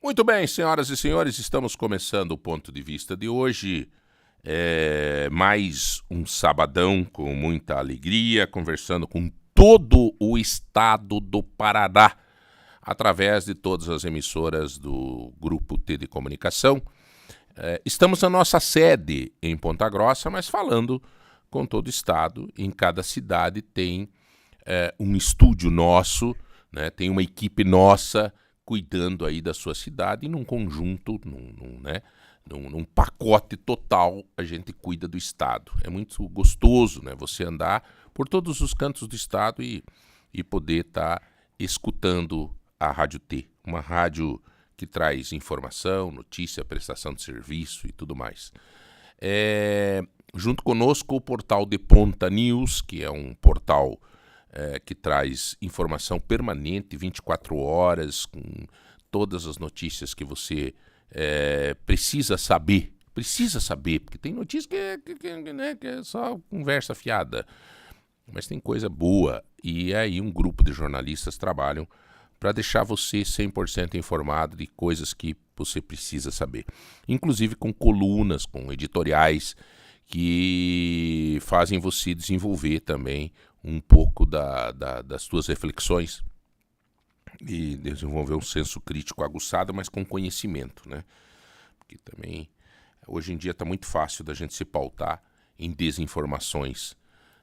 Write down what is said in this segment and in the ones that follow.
Muito bem, senhoras e senhores, estamos começando o ponto de vista de hoje. Mais um sabadão com muita alegria, conversando com todo o estado do Paraná, através de todas as emissoras do Grupo T de Comunicação. Estamos na nossa sede em Ponta Grossa, mas falando com todo o estado. Em cada cidade tem um estúdio nosso, né? Tem uma equipe nossa cuidando aí da sua cidade, e num conjunto, num pacote total, a gente cuida do estado. É muito gostoso, né? Você andar por todos os cantos do estado e poder estar escutando a Rádio T, uma rádio que traz informação, notícia, prestação de serviço e tudo mais. Junto conosco o portal de Ponta News, que é um portal que traz informação permanente, 24 horas, com todas as notícias que você precisa saber. Precisa saber, porque tem notícia que é só conversa fiada. Mas tem coisa boa. E aí um grupo de jornalistas trabalham para deixar você 100% informado de coisas que você precisa saber. Inclusive com colunas, com editoriais que fazem você desenvolver também um pouco das suas reflexões e desenvolver um senso crítico aguçado, mas com conhecimento, né? Porque também, hoje em dia está muito fácil da gente se pautar em desinformações,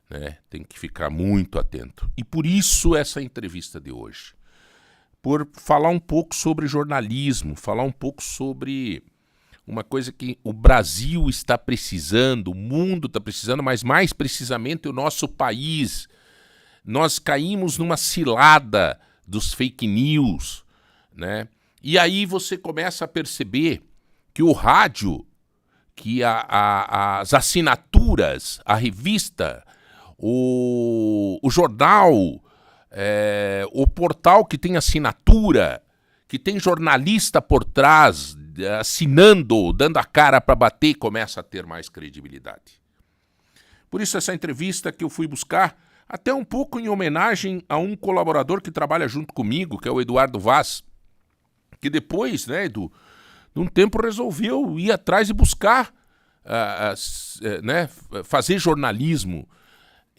né? Tem que ficar muito atento. E por isso essa entrevista de hoje. Por falar um pouco sobre jornalismo, falar um pouco sobre uma coisa que o Brasil está precisando, o mundo está precisando, mas mais precisamente o nosso país. Nós caímos numa cilada dos fake news, né? E aí você começa a perceber que o rádio, que as assinaturas, a revista, o jornal, o portal que tem assinatura, que tem jornalista por trás, assinando, dando a cara para bater, começa a ter mais credibilidade. Por isso essa entrevista que eu fui buscar, até um pouco em homenagem a um colaborador que trabalha junto comigo, que é o Eduardo Vaz, que depois, né, de um tempo resolveu ir atrás e buscar fazer jornalismo.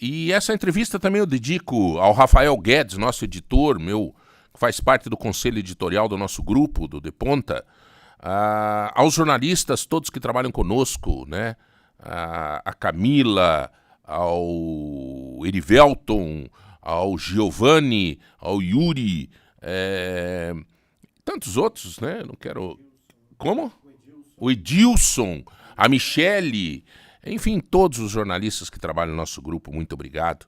E essa entrevista também eu dedico ao Rafael Guedes, nosso editor, que faz parte do conselho editorial do nosso grupo, do De Ponta, aos jornalistas todos que trabalham conosco, né? A Camila, ao Erivelton, ao Giovanni, ao Yuri, tantos outros, né? Não quero... Como? O Edilson, a Michele, enfim, todos os jornalistas que trabalham no nosso grupo, muito obrigado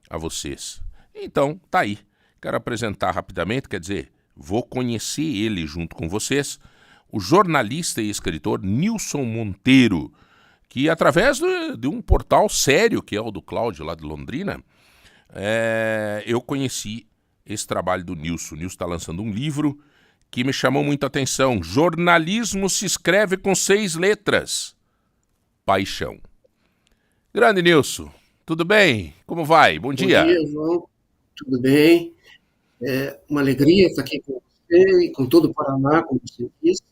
a vocês. Então, tá aí. Quero apresentar rapidamente, quer dizer, vou conhecer ele junto com vocês, o jornalista e escritor Nilson Monteiro, que através de um portal sério, que é o do Cláudio, lá de Londrina, eu conheci esse trabalho do Nilson. O Nilson está lançando um livro que me chamou muita atenção. Jornalismo se escreve com 6 letras. Paixão. Grande Nilson, tudo bem? Como vai? Bom Bom dia. dia, João. Tudo bem? É uma alegria estar aqui com você e com todo o Paraná, como você disse.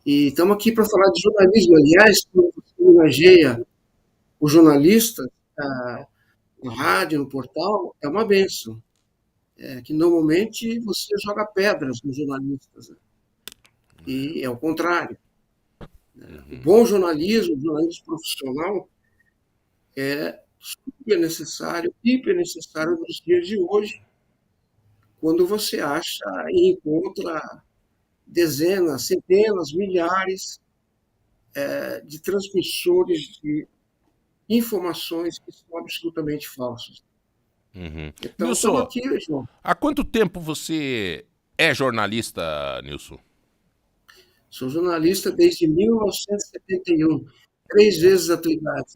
E estamos aqui para falar de jornalismo. Aliás, quando você homenageia o jornalista na rádio, no portal, é uma benção. Que normalmente você joga pedras nos jornalistas, né? E é o contrário. O bom jornalismo, o jornalismo profissional, é super necessário, hiper necessário nos dias de hoje, quando você acha e encontra dezenas, centenas, milhares de transmissores de informações que são absolutamente falsas. Uhum. Então, estamos Nilson, aqui, João. há quanto tempo você é jornalista, Nilson? Sou jornalista desde 1971, 3 vezes a tua idade.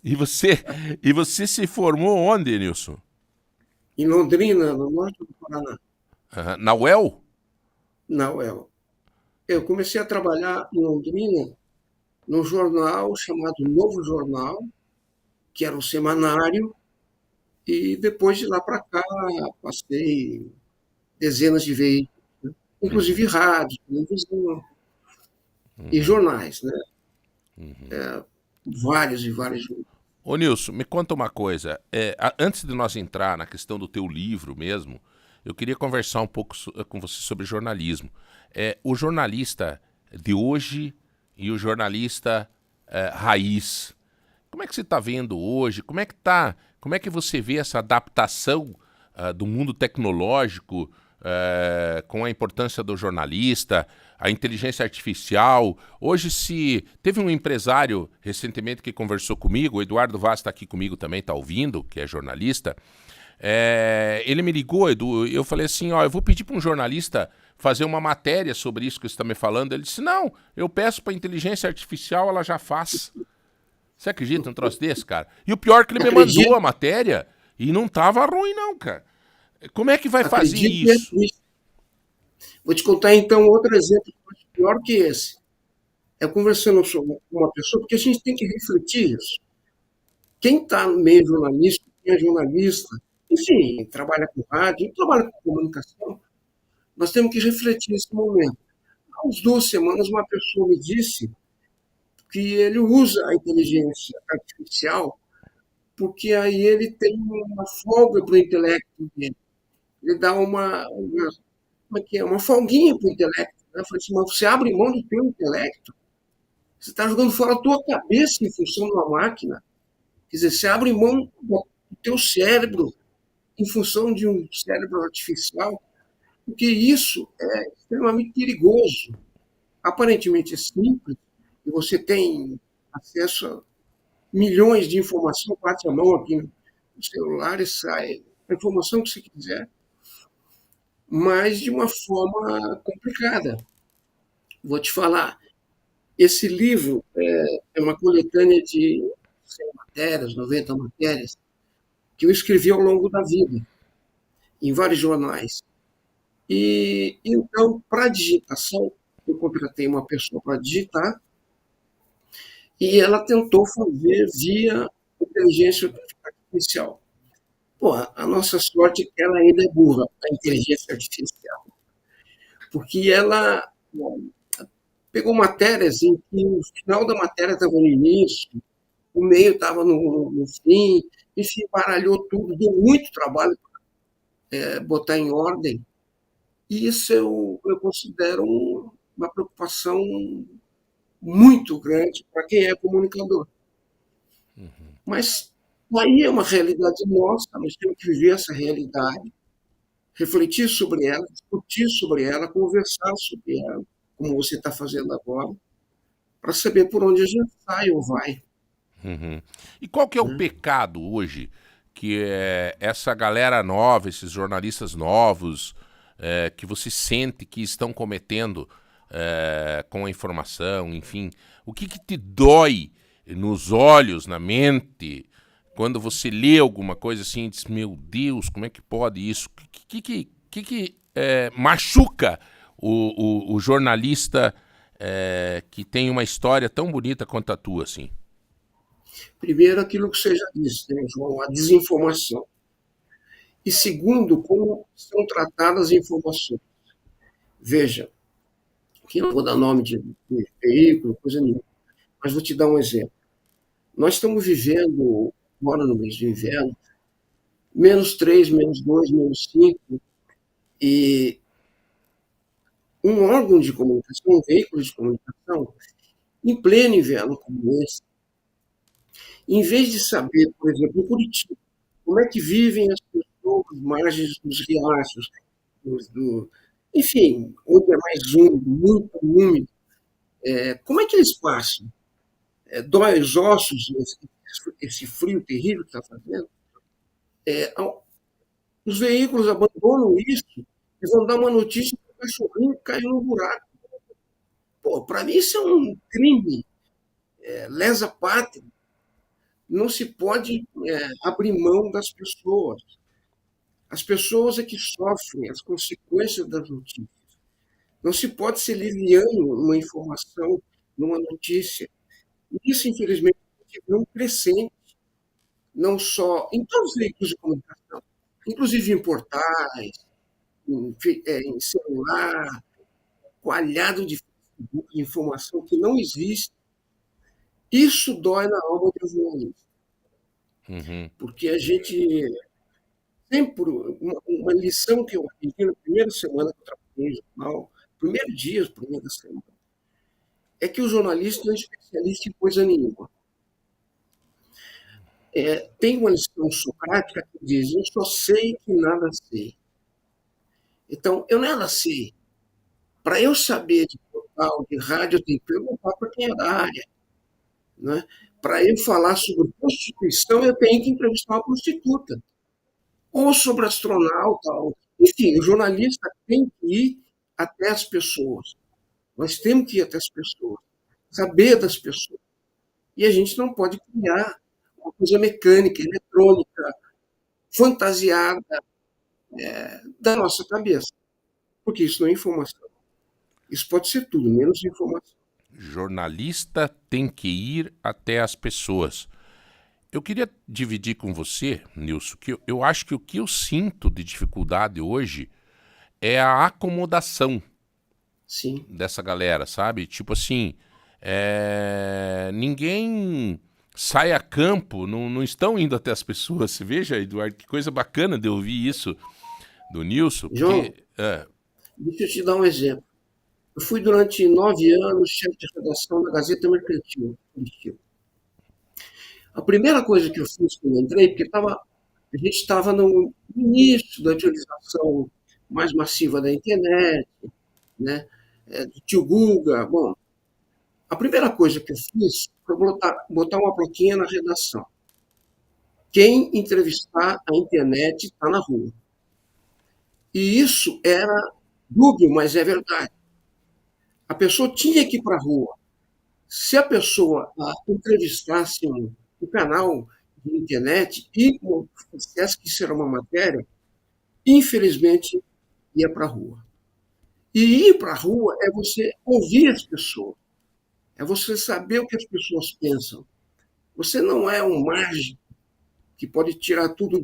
E você, e você se formou onde, Nilson? Em Londrina, no norte do Paraná, Na UEL? na UEL. Eu comecei a trabalhar em Londrina num jornal chamado Novo Jornal, que era um semanário, e depois de lá para cá passei dezenas de vezes. inclusive rádio, televisão e jornais, né? Vários e vários. Ô Nilson, me conta uma coisa. Antes de nós entrar na questão do teu livro mesmo, eu queria conversar um pouco com você sobre jornalismo. O jornalista de hoje e o jornalista raiz. Como é que você está vendo hoje? Como é que você vê essa adaptação do mundo tecnológico com a importância do jornalista, a inteligência artificial? Hoje, se teve um empresário recentemente que conversou comigo, o Eduardo Vaz está aqui comigo também, está ouvindo, que é jornalista. Ele me ligou, Edu, eu falei assim, ó, eu vou pedir para um jornalista fazer uma matéria sobre isso que você está me falando. Ele disse, não, eu peço para a inteligência artificial, ela já faz. Você acredita num troço desse, cara? E o pior é que ele me mandou a matéria e não tava ruim, não, cara. Como é que vai fazer isso? Vou te contar, então, outro exemplo pior que esse. Conversando com uma pessoa, porque a gente tem que refletir isso. Quem está no meio jornalístico, quem é jornalista, enfim, trabalha com rádio, trabalha com comunicação, nós temos que refletir nesse momento. Há uns 2 semanas, uma pessoa me disse que ele usa a inteligência artificial porque aí ele tem uma folga para o intelecto dele. Ele dá como é que é? Uma folguinha para o intelecto. Né? Eu falei assim, mas você abre mão do teu intelecto? Você está jogando fora a tua cabeça em função de uma máquina. Quer dizer, você abre mão do teu cérebro em função de um cérebro artificial, porque isso é extremamente perigoso. Aparentemente é simples, e você tem acesso a milhões de informações, bate a mão aqui no celular e sai a informação que você quiser, mas de uma forma complicada. Vou te falar, esse livro é uma coletânea de 100 matérias, 90 matérias, que eu escrevi ao longo da vida, em vários jornais. E então, para a digitação, eu contratei uma pessoa para digitar, e ela tentou fazer via inteligência artificial. Pô, a nossa sorte é que ela ainda é burra, a inteligência artificial. Porque ela pegou matérias em que o final da matéria estava no início, o meio estava no fim, enfim, baralhou tudo, deu muito trabalho botar em ordem. E isso eu considero uma preocupação muito grande para quem é comunicador. Mas aí é uma realidade nossa, nós temos que viver essa realidade, refletir sobre ela, discutir sobre ela, conversar sobre ela, como você está fazendo agora, para saber por onde a gente sai ou vai. E qual que é o Né? pecado hoje que essa galera nova, esses jornalistas novos, que você sente que estão cometendo com a informação, enfim, o que te dói nos olhos, na mente, quando você lê alguma coisa assim e diz, meu Deus, como é que pode isso? O que machuca o jornalista que tem uma história tão bonita quanto a tua, assim? Primeiro, aquilo que você já disse, né, João, a desinformação. E segundo, como são tratadas as informações. Veja, aqui não vou dar nome de veículo, coisa nenhuma, mas vou te dar um exemplo. Nós estamos vivendo, agora no mês do inverno, -3, -2, -5, e um órgão de comunicação, um veículo de comunicação, em pleno inverno como esse, em vez de saber, por exemplo, em Curitiba, como é que vivem as pessoas às margens dos riachos, enfim, onde é mais úmido, muito úmido, como é que eles passam? Dói os ossos, esse frio terrível que está fazendo? Os veículos abandonam isso e vão dar uma notícia que o cachorrinho caiu no buraco. Pô, para mim isso é um crime, lesa pátria. Não se pode abrir mão das pessoas. As pessoas é que sofrem as consequências das notícias. Não se pode ser liviano numa informação, numa notícia. E isso, infelizmente, é um crescente, não só em todos os veículos de comunicação, inclusive em portais, em celular. coalhado de Facebook, de informação que não existe. Isso dói na alma do jornalista, Uhum. porque a gente sempre, uma lição que eu aprendi na primeira semana que eu trabalhei no jornal, primeiro dia, primeira semana, é que o jornalista não é especialista em coisa nenhuma. Tem uma lição socrática que diz: eu só sei que nada sei. Então, eu nada sei. Para eu saber de portal, de rádio, eu tenho que perguntar para quem é da área. Né? Para eu falar sobre prostituição, eu tenho que entrevistar uma prostituta. Ou sobre astronauta. Enfim, o jornalista tem que ir até as pessoas. Nós temos que ir até as pessoas, saber das pessoas. E a gente não pode criar uma coisa mecânica, eletrônica, fantasiada da nossa cabeça, porque isso não é informação. Isso pode ser tudo, menos informação. Jornalista tem que ir até as pessoas. Eu queria dividir com você, Nilson, que eu acho que o que eu sinto de dificuldade hoje é a acomodação Sim. dessa galera, sabe? Tipo assim, ninguém sai a campo, não estão indo até as pessoas. Você veja, Eduardo, que coisa bacana de ouvir isso do Nilson, João, porque... deixa eu te dar um exemplo. Eu fui durante 9 anos chefe de redação da Gazeta Mercantil. A primeira coisa que eu fiz quando entrei, porque a gente estava no início da utilização mais massiva da internet, né? Do tio Guga. Bom, a primeira coisa que eu fiz foi botar uma plaquinha na redação. Quem entrevistar a internet está na rua. E isso era dúbio, mas é verdade. A pessoa tinha que ir para a rua. Se a pessoa entrevistasse um canal de internet e dissesse que isso era uma matéria, infelizmente ia para a rua. E ir para a rua é você ouvir as pessoas, é você saber o que as pessoas pensam. Você não é um mágico que pode tirar tudo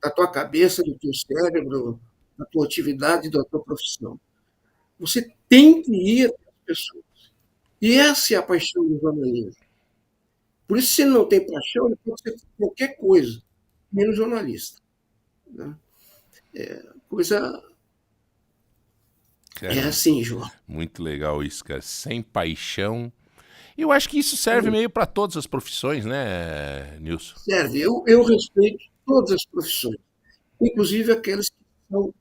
da tua cabeça, do teu cérebro, da tua atividade, da tua profissão. Você tem que ir até as pessoas. E essa é a paixão do jornalismo. Por isso, se ele não tem paixão, ele pode ser qualquer coisa, menos jornalista. Né? Coisa é Cara, assim, João. muito legal isso, cara. Sem paixão. Eu acho que isso serve meio para todas as profissões, né, Nilson? Serve. Eu respeito todas as profissões, inclusive aquelas que são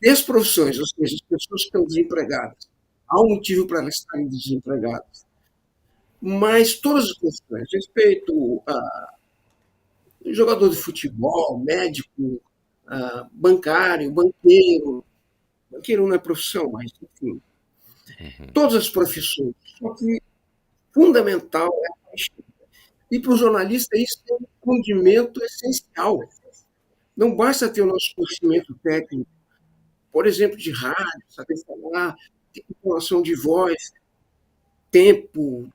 desprofissões, ou seja, as pessoas que estão desempregadas. Há um motivo para elas estarem desempregadas. Mas todas as profissões, respeito a jogador de futebol, médico, bancário, banqueiro. Banqueiro não é profissão, mas enfim. Todas as profissões. Só que fundamental é a paixão. E para o jornalista isso é um condimento essencial. Não basta ter o nosso conhecimento técnico, por exemplo, de rádio, saber falar, ter informação de voz, tempo,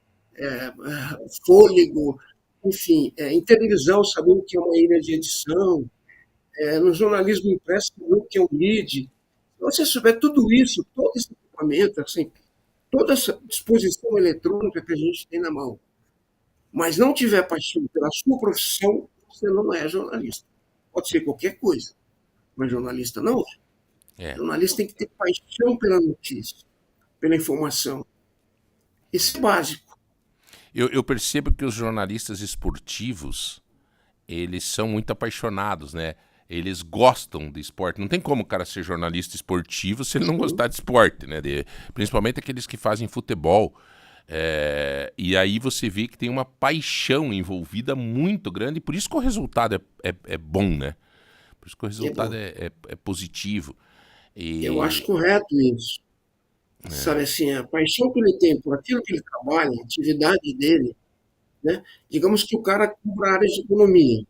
fôlego, enfim, em televisão, saber o que é uma ilha de edição, no jornalismo impresso, saber o que é um lead. Se você souber tudo isso, todo esse equipamento, assim, toda essa disposição eletrônica que a gente tem na mão, mas não tiver paixão pela sua profissão, você não é jornalista. Pode ser qualquer coisa, mas jornalista não é. É. Jornalista tem que ter paixão pela notícia, pela informação. Isso é básico. Eu percebo que os jornalistas esportivos, eles são muito apaixonados, né? Eles gostam de esporte. Não tem como o cara ser jornalista esportivo se ele não gostar de esporte, né? Principalmente aqueles que fazem futebol. E aí você vê que tem uma paixão envolvida muito grande, e por isso que o resultado é bom, né? Por isso que o resultado é positivo. Eu acho correto isso. Sabe assim, a paixão que ele tem por aquilo que ele trabalha, a atividade dele, né? Digamos que o cara cubra a área de economia.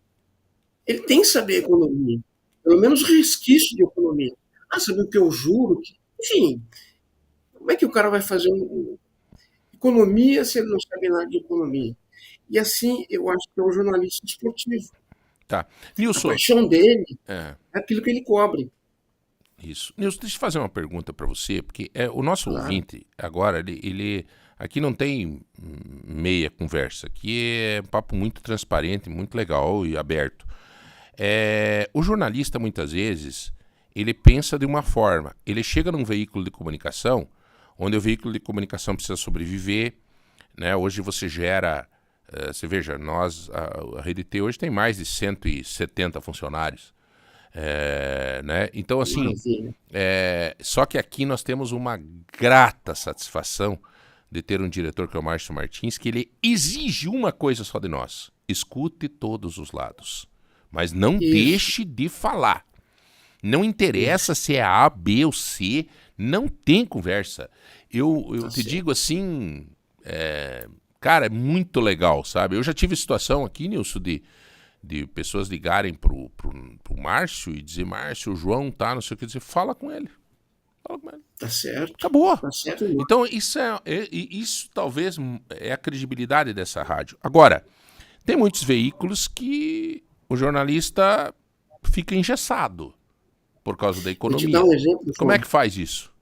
Ele tem que saber economia, pelo menos resquício de economia. Saber o que eu juro, enfim, como é que o cara vai fazer economia se ele não sabe nada de economia? E assim, eu acho que é um jornalista esportivo. Tá. A Nilson, paixão dele é, é aquilo que ele cobre. Isso. Nilson, deixa eu fazer uma pergunta para você, porque o nosso Claro. ouvinte, agora, ele aqui não tem meia conversa, aqui é um papo muito transparente, muito legal e aberto. O jornalista, muitas vezes, ele pensa de uma forma, ele chega num veículo de comunicação, onde o veículo de comunicação precisa sobreviver, né? Hoje você gera, você veja, a Rede T hoje tem mais de 170 funcionários. Né? Então, assim, só que aqui nós temos uma grata satisfação de ter um diretor que é o Márcio Martins, que ele exige uma coisa só de nós: escute todos os lados, mas não deixe de falar. Não interessa se é A, B ou C, não tem conversa. Eu te digo assim, cara, é muito legal, sabe? Eu já tive situação aqui, Nilson, de pessoas ligarem pro Márcio e dizer: Márcio, o João tá, não sei o que, dizer, fala com ele. Fala com ele. Tá certo. Acabou. Tá certo. Então, isso talvez é a credibilidade dessa rádio. Agora, tem muitos veículos que o jornalista fica engessado por causa da economia. Vou te dar um exemplo. Como é que faz isso?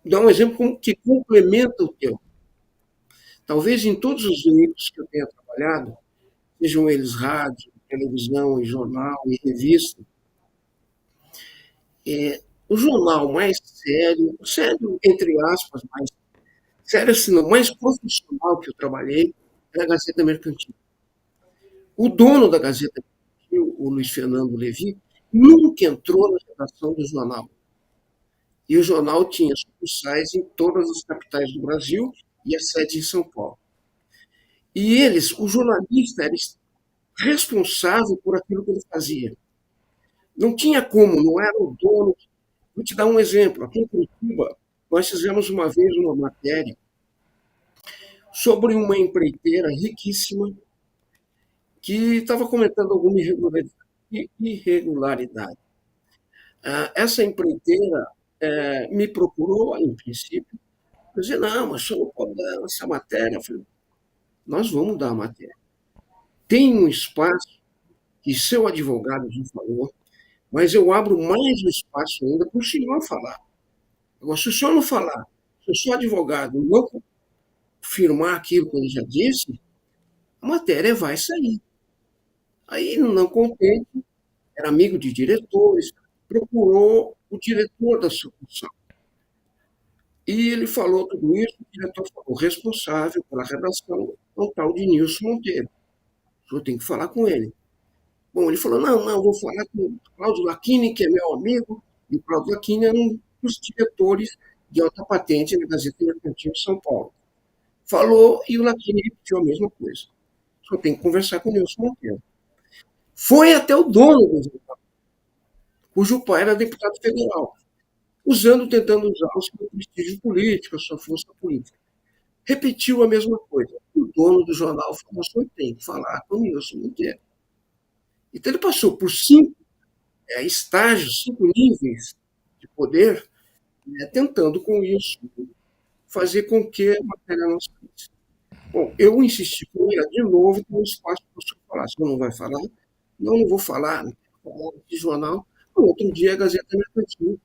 Dá um exemplo que complementa o teu. Talvez em todos os veículos que eu tenha trabalhado, sejam eles rádio, televisão, e jornal e revista, o jornal mais sério entre aspas, mais sério assim, não, mais profissional que eu trabalhei, é a Gazeta Mercantil. O dono da Gazeta Mercantil, o Luiz Fernando Levi, nunca entrou na redação do jornal. E o jornal tinha sucursais em todas as capitais do Brasil e a sede em São Paulo. E o jornalista era responsável por aquilo que ele fazia. Não tinha como, não era o dono. Vou te dar um exemplo. Aqui em Curitiba, nós fizemos uma vez uma matéria sobre uma empreiteira riquíssima que estava cometendo alguma irregularidade. Essa empreiteira me procurou, em princípio, para dizer: não, mas o senhor não pode dar essa matéria. Eu falei: nós vamos dar a matéria. Tem um espaço que seu advogado já falou, mas eu abro mais o espaço ainda para o senhor falar. Agora, se o senhor não falar, se o seu advogado não firmar aquilo que ele já disse, a matéria vai sair. Aí, não contente, era amigo de diretores, procurou o diretor da sucursal. E ele falou tudo isso, o diretor falou: responsável pela redação é um tal de Nilson Monteiro. O senhor tem que falar com ele. Bom, ele falou: não, vou falar com o Cláudio Lacchini, que é meu amigo, e o Cláudio Lacchini era um dos diretores de alta patente na Gazeta Mercantil de São Paulo. Falou e o Lacchini repetiu a mesma coisa. Só tem que conversar com o Nilson Monteiro. Foi até o dono do jornal, cujo pai era deputado federal, tentando usar o seu prestígio político, a sua força política. Repetiu a mesma coisa. O dono do jornal falou: o senhor tem que falar com o Nilson Monteiro. Então ele passou por 5 estágios, 5 níveis de poder, tentando com isso fazer com que a matéria não saísse. Bom, eu insisti com ele de novo, tem um espaço para o senhor falar. Se não vai falar, não vou falar, não quero falar de jornal. No outro dia a Gazeta Mercantil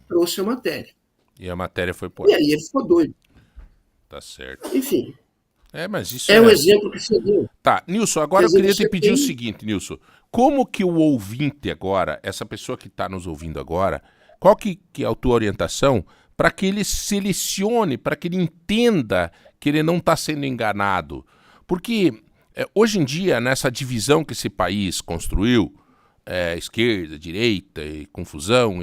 trouxe a matéria. E a matéria foi por E aí ele ficou doido. Tá certo. Enfim. Mas isso o exemplo que você deu. Tá, Nilson, agora eu queria te pedir o seguinte, Nilson. Como que o ouvinte agora, essa pessoa que está nos ouvindo agora, qual que é a tua orientação para que ele selecione, para que ele entenda que ele não está sendo enganado? Porque hoje em dia, nessa divisão que esse país construiu, esquerda, direita e confusão,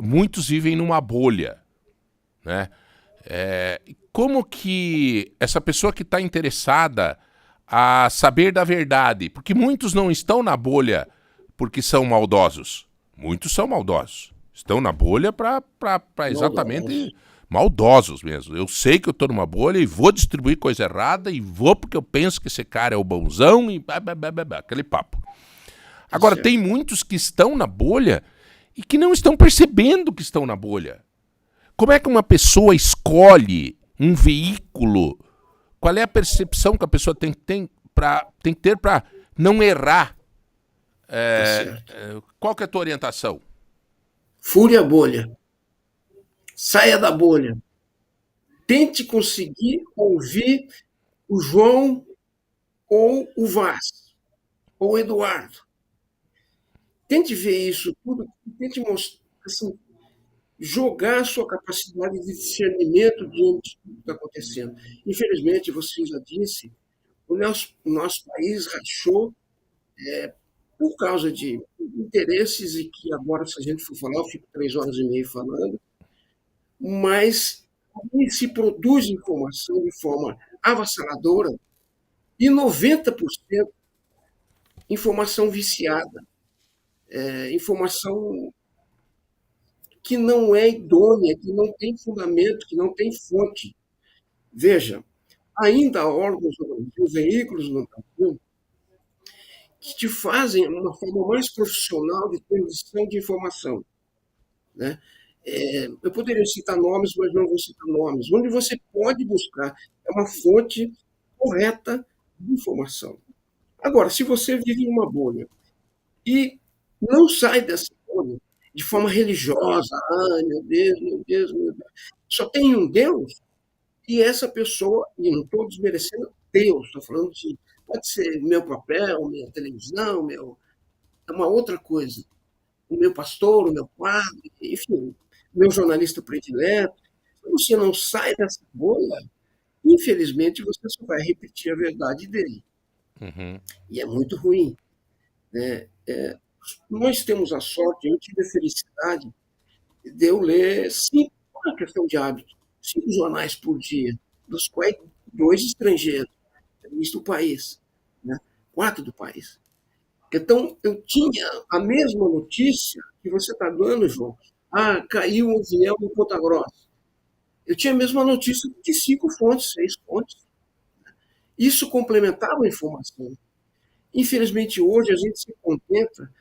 muitos vivem numa bolha, né? Como que essa pessoa que está interessada a saber da verdade, porque muitos não estão na bolha porque são maldosos, muitos são maldosos, estão na bolha para exatamente maldosos mesmo. Eu sei que eu estou numa bolha e vou distribuir coisa errada e vou porque eu penso que esse cara é o bonzão e aquele papo. Agora, tem muitos que estão na bolha e que não estão percebendo que estão na bolha. Como é que uma pessoa escolhe um veículo? Qual é a percepção que a pessoa tem que ter para não errar? Qual que é a tua orientação? Fure a bolha. Saia da bolha. Tente conseguir ouvir o João ou o Vaz, ou o Eduardo. Tente ver isso tudo, tente mostrar, assim, jogar a sua capacidade de discernimento diante do que está acontecendo. Infelizmente, você já disse, o nosso país rachou por causa de interesses e que agora, se a gente for falar, eu fico 3 horas e meia falando, mas se produz informação de forma avassaladora e 90% informação viciada, informação que não é idônea, que não tem fundamento, que não tem fonte. Veja, ainda há órgãos no Brasil, veículos no Brasil, que te fazem uma forma mais profissional de transmissão de informação. Né? Eu poderia citar nomes, mas não vou citar nomes. Onde você pode buscar é uma fonte correta de informação. Agora, se você vive em uma bolha e não sai dessa bolha de forma religiosa, ai meu Deus, meu Deus, meu Deus, só tem um Deus, e essa pessoa, e não estou desmerecendo Deus, estou falando de, pode ser meu papel, minha televisão, é uma outra coisa, o meu pastor, o meu padre, enfim, meu jornalista predileto. Se você não sai dessa bolha, infelizmente você só vai repetir a verdade dele. Uhum. E é muito ruim. Né? Nós temos a sorte, eu tive a felicidade de eu ler 5, é uma questão de hábito, 5 jornais por dia, dos quais 2 estrangeiros, revista do país, né? 4 do país. Então, eu tinha a mesma notícia que você está dando, João. Ah, caiu um avião em Ponta Grossa. Eu tinha a mesma notícia de 5 fontes, 6 fontes. Isso complementava a informação. Infelizmente, hoje a gente se contenta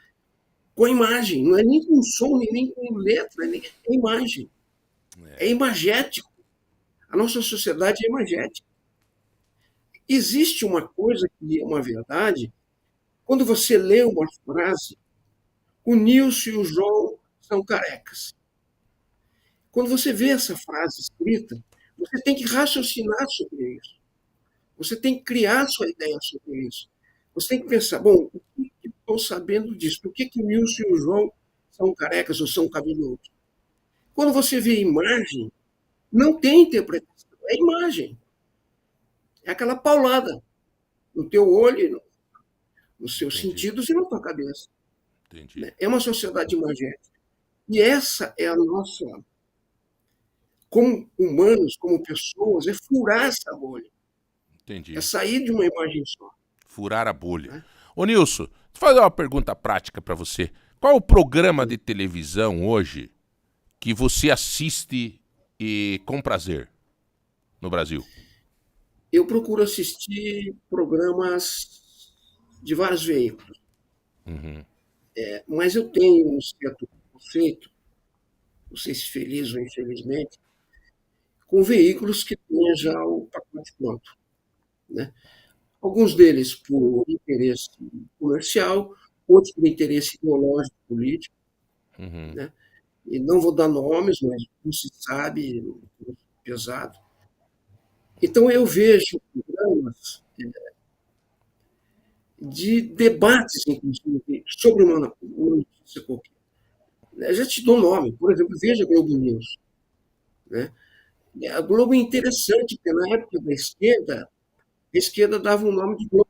com a imagem, não é nem com som, nem com letra, é imagem. É imagético. A nossa sociedade é imagética. Existe uma coisa que é uma verdade, quando você lê uma frase, o Nilson e o João são carecas. Quando você vê essa frase escrita, você tem que raciocinar sobre isso. Você tem que criar sua ideia sobre isso. Você tem que pensar, bom, o que estou sabendo disso? Por que o Nilson e o João são carecas ou são cabeludos? Quando você vê imagem, não tem interpretação, é imagem. É aquela paulada no teu olho, nos seus Entendi. sentidos e na tua cabeça. Entendi. É uma sociedade imagética. E essa é a nossa, como humanos, como pessoas, é furar essa bolha. É Entendi. sair de uma imagem só. Furar a bolha. Né? Ô Nilson, deixa eu fazer uma pergunta prática para você. Qual é o programa de televisão hoje que você assiste e com prazer no Brasil? Eu procuro assistir programas de vários veículos, Uhum. mas eu tenho um certo conceito, não sei se feliz ou infelizmente, com veículos que tenham já o pacote pronto. Né? Alguns deles por interesse comercial, outros por interesse ideológico, político. Uhum. Né? E não vou dar nomes, mas não se sabe, pesado. Então eu vejo programas de debates, inclusive, sobre uma notícia qualquer. Eu já te dou nome, por exemplo, veja a Globo News. Né? A Globo é interessante, porque na época da esquerda, a esquerda dava o nome de Globo.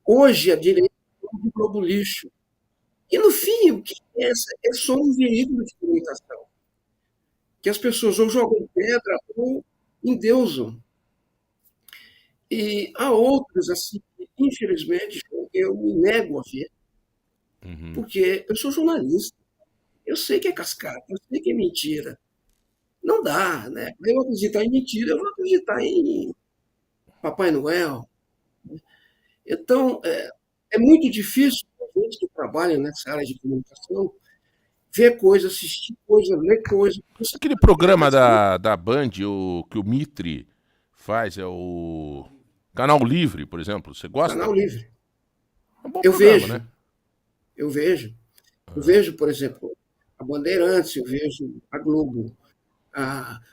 Hoje a direita chama de Globo Lixo. E no fim, o que é essa? É só um veículo de comunicação. Que as pessoas ou jogam pedra ou endeusam. E há outros, assim, que, infelizmente, eu me nego a ver, Uhum. porque eu sou jornalista. Eu sei que é cascata, eu sei que é mentira. Não dá, né? Para eu acreditar em mentira, eu vou acreditar em Papai Noel. Então, é muito difícil para a gente que trabalha nessa área de comunicação ver coisa, assistir coisa, ler coisa. Você Aquele tem programa que da Band, que o Mitre faz, é o Canal Livre, por exemplo. Você gosta? canal livre. É um bom Eu programa, né? vejo, eu vejo. Eu vejo, por exemplo, a Bandeirantes, eu vejo a Globo.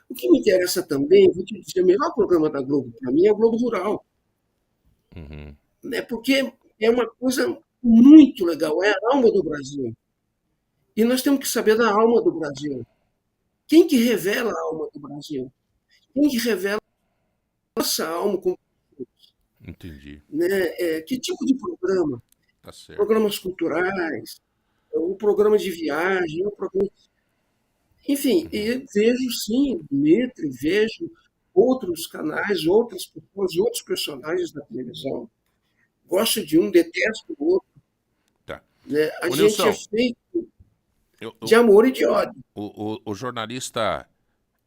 O que me interessa também, vou te dizer, o melhor programa da Globo para mim é o Globo Rural, Uhum. né? Porque é uma coisa muito legal, é a alma do Brasil. E nós temos que saber da alma do Brasil. Quem que revela a alma do Brasil? Quem que revela a nossa alma como pessoas, Entendi. né? Que tipo de programa? Tá certo. Programas culturais, o programa de viagem, o programa... Enfim, Uhum. e vejo sim, Dmitry, vejo outros canais, outras pessoas, outros personagens da televisão. Gosto de um, detesto o outro. Tá. Né? A Ô, gente é Nilson, feito eu, de eu- amor e de ódio. o jornalista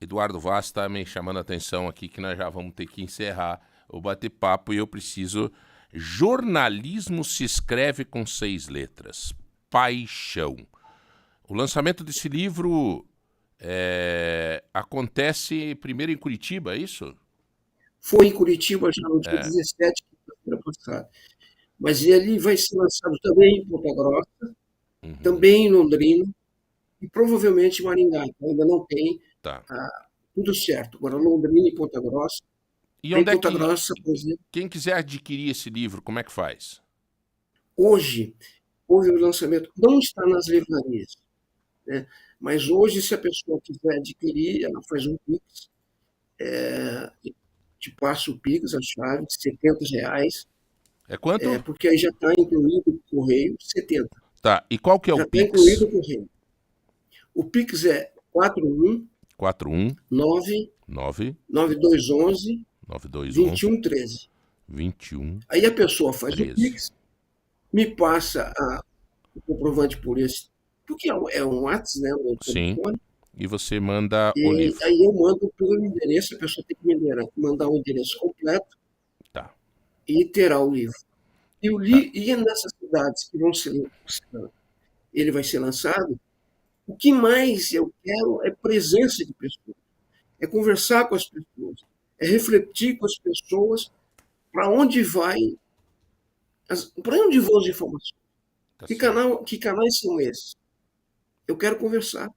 Eduardo Vaz está me chamando a atenção aqui que nós já vamos ter que encerrar o bate-papo e eu preciso. Jornalismo se escreve com 6 letras. Paixão. O lançamento desse livro acontece primeiro em Curitiba, é isso? Foi em Curitiba já no dia 17, quinta-feira passada. Mas ele vai ser lançado também em Ponta Grossa, Uhum. também em Londrina e provavelmente em Maringá. Ainda não tem Tá. tudo certo. Agora, Londrina e Ponta Grossa. E Em onde é Ponta que Grossa, por exemplo, quem quiser adquirir esse livro, como é que faz? hoje houve o lançamento, não está nas livrarias, né? Mas hoje, se a pessoa quiser adquirir, ela faz um Pix, te passa o Pix, a chave, de R$ 70, É quanto? porque aí já está incluído o correio, 70. Tá. E qual que é o Já está incluído Pix? o correio. O Pix é 41 41 9 9 9211 9211 2113. 21 Aí a pessoa faz o 13. Pix, me passa o comprovante por esse, porque é um WhatsApp, né, o Sim. telefone, E você manda o e livro. aí eu mando pelo endereço, a pessoa tem que mandar o endereço completo Tá. e terá o livro. Tá. E nessas cidades que vão ser, ele vai ser lançado, o que mais eu quero é presença de pessoas, é conversar com as pessoas, é refletir com as pessoas para onde vai, para onde vão as informações. Tá Que, certo. que canais são esses? Eu quero conversar. Né?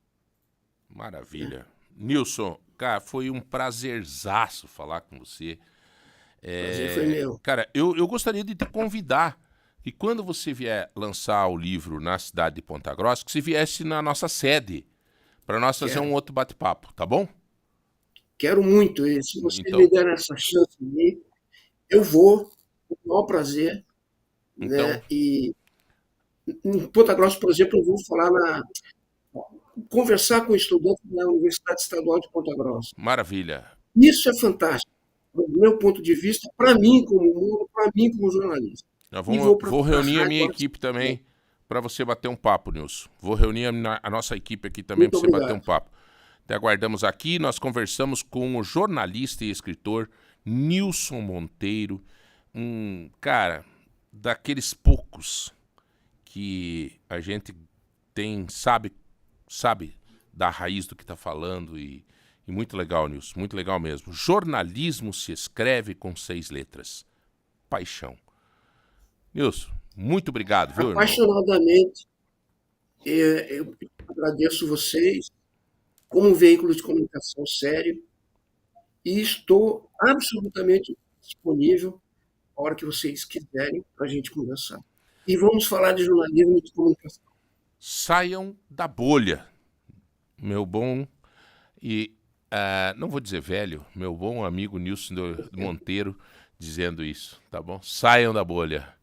Maravilha. Nilson, cara, foi um prazerzaço falar com você. Prazer foi meu. Cara, eu gostaria de te convidar que quando você vier lançar o livro na cidade de Ponta Grossa, que você viesse na nossa sede, para nós fazer um Quero. outro bate-papo, tá bom? Quero muito. E se vocês me Então, derem essa chance aí, eu vou, com o maior prazer. então, Né? E em Ponta Grossa, por exemplo, eu vou conversar com estudantes da Universidade Estadual de Ponta Grossa. maravilha. Isso é fantástico, do meu ponto de vista, para mim como mundo, para mim como jornalista. E vou para Vou a reunir a minha rádio. equipe também para você bater um papo, Nilson. Vou reunir a nossa equipe aqui também Muito para você bater um obrigado. papo. Te aguardamos aqui. Nós conversamos com o jornalista e escritor Nilson Monteiro, um cara daqueles poucos que a gente tem, sabe da raiz do que está falando e muito legal, Nilson, muito legal mesmo. Jornalismo se escreve com 6 letras. Paixão. Nilson, muito obrigado, viu, irmão? Apaixonadamente, eu agradeço vocês como um veículo de comunicação sério e estou absolutamente disponível a hora que vocês quiserem para a gente conversar. E vamos falar de jornalismo e de comunicação. Saiam da bolha, meu bom e não vou dizer velho, meu bom amigo Nilson Monteiro dizendo isso, tá bom? Saiam da bolha.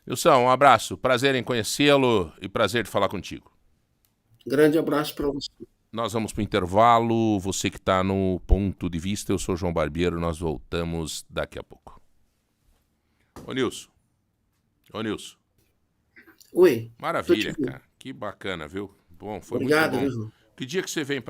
Nilson, um abraço, prazer em conhecê-lo e prazer de falar contigo. Grande abraço para você. Nós vamos para o intervalo, você que está no ponto de vista, eu sou João Barbeiro, nós voltamos daqui a pouco. Ô Nilson, ô Nilson, Oi, estou te maravilha, ouvindo. cara, que bacana, viu? Bom, foi muito Obrigado, bom. viu, João? Que dia que você vem para